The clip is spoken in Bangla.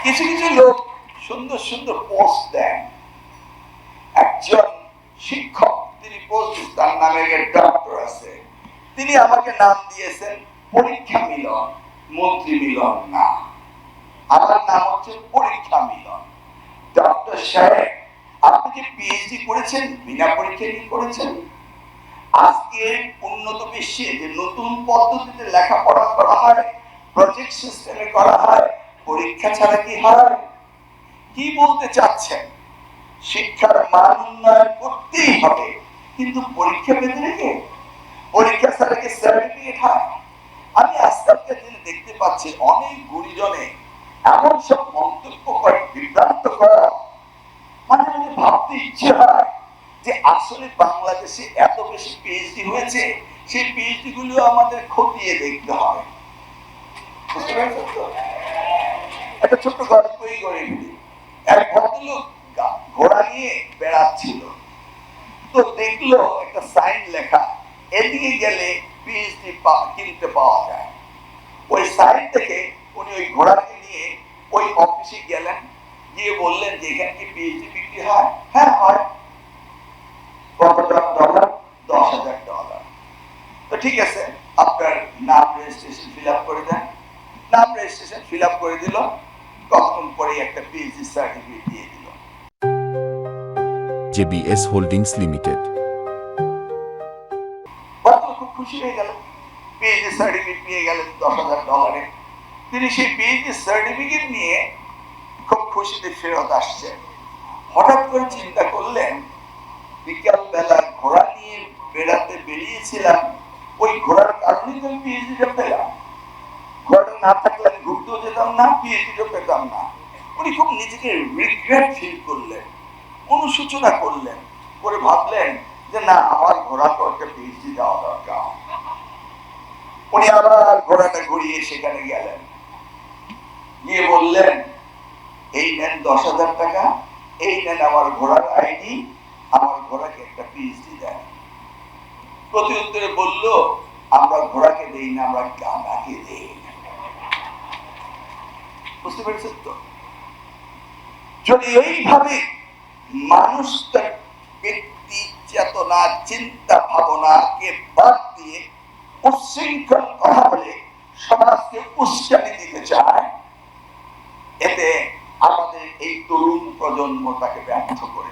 কিছু কিছু লোক সুন্দর সুন্দর পোস্ট দেন। একজন শিক্ষক তিনি পোস্ট, তার নামে ডক্টর আছে, তিনি আমাকে নাম দিয়েছেন পরীক্ষা মিলন, মন্ত্রী মিলন না। আমার নাম হচ্ছে পরীক্ষা মিলন। ডক্টর সাহেব, আপনি যে পিএইচডি করেছেন বিনা পরীক্ষা নিয়ে করেছেন। আজকে উন্নত বিশ্বে যে নতুন পদ্ধতিতে লেখাপড়া করা হয়, প্রজেক্ট সিস্টেমে করা হয়, পরীক্ষা ছাড়া কি হয়? কি বলতে চাচ্ছেন? শিক্ষার মান উন্নয়ন করতেই হবে, কিন্তু পরীক্ষা পেতে রেখে পরীক্ষা ছাড়া কি সার্টিফিকেট হয়? আমি আস্তে আস্তে দেখতে পাচ্ছি অনেক গুণীজনে এমন সব মন্তব্য করে, বিভ্রান্ত করা, মানে ভাবতে ইচ্ছে হয় যে আসলে বাংলাদেশে এত বেশি পিএইচডি হয়েছে, সেই পিএইচডি গুলো আমাদের খতিয়ে দেখতে হবে। বুঝতে পারছেন তো? একটা ছোট্ট গল্পই করে ফেলি। এক ভদ্রলোক ঘোড়া নিয়ে বেড়াচ্ছিল, তো দেখলো একটা সাইন লেখা, এদিকে গেলে পিএইচডি কিনতে পাওয়া যায়। ওই সাইন থেকে উনি ওই ঘোড়াকে নিয়ে ওই অফিসে গেলেন, গিয়ে বললেন যে এখানে কি পিএইচডি বিক্রি হয়? হ্যাঁ হয়। কত ডলার? $10,000। তো ঠিক আছে, আপনার নাম রেজিস্ট্রেশন ফিল আপ করে দেন। নাম রেজিস্ট্রেশন ফিল আপ করে দিল, কতক্ষণ পরে একটা পিএইচডি সার্টিফিকেট দিয়ে দিল। JBS holdings limited. খুব খুশি হয়ে গেল, পিএইচডি সার্টিফিকেট নিয়ে গেলেন $10,000। তিনি সেই পিএইচডি সার্টিফিকেট নিয়ে খুব খুশিতে ফেরত আসছেন। হঠাৎ করে চিন্তা করলেন, বিকাল বেলা ঘোড়া নিয়ে বেড়াতে বেরিয়েছিলাম, ওই ঘোড়ার কারণেই তো পিএইচডিটা পেলাম। ঘোড়াটা না থাকলে আমি ঘুরতেও যেতাম না, পিএইচডিটা পেতাম না। উনি খুব নিজেকে রিগ্রেট ফিল করলেন, অনুশোচনা করলেন, করে ভাবলেন যে না, আমার ঘোড়াকে একটা পিএইচডি দেওয়া দরকার। উনি আবার ঘোড়াটা ঘুরিয়ে সেখানে গেলেন, গিয়ে বললেন এই নেন $10,000, এই নেন আমার ঘোড়ার আইডি, আমার ঘোড়াকে একটা পিএইচডি দেন। প্রতি উত্তরে বলল, আমরা ঘোড়াকে দেই না, আমরা গাধাকে দেই। বুঝতে পেরেছেন তো? যদি এইভাবে মানুষ তার ব্যক্তি চেতনা, চিন্তা ভাবনাকে বাদ দিয়ে উচ্ছৃঙ্খল কথা বলে সমাজকে উস্কানি দিতে চায়, এতে আমাদের এই তরুণ প্রজন্ম তাকে ব্যর্থ করে।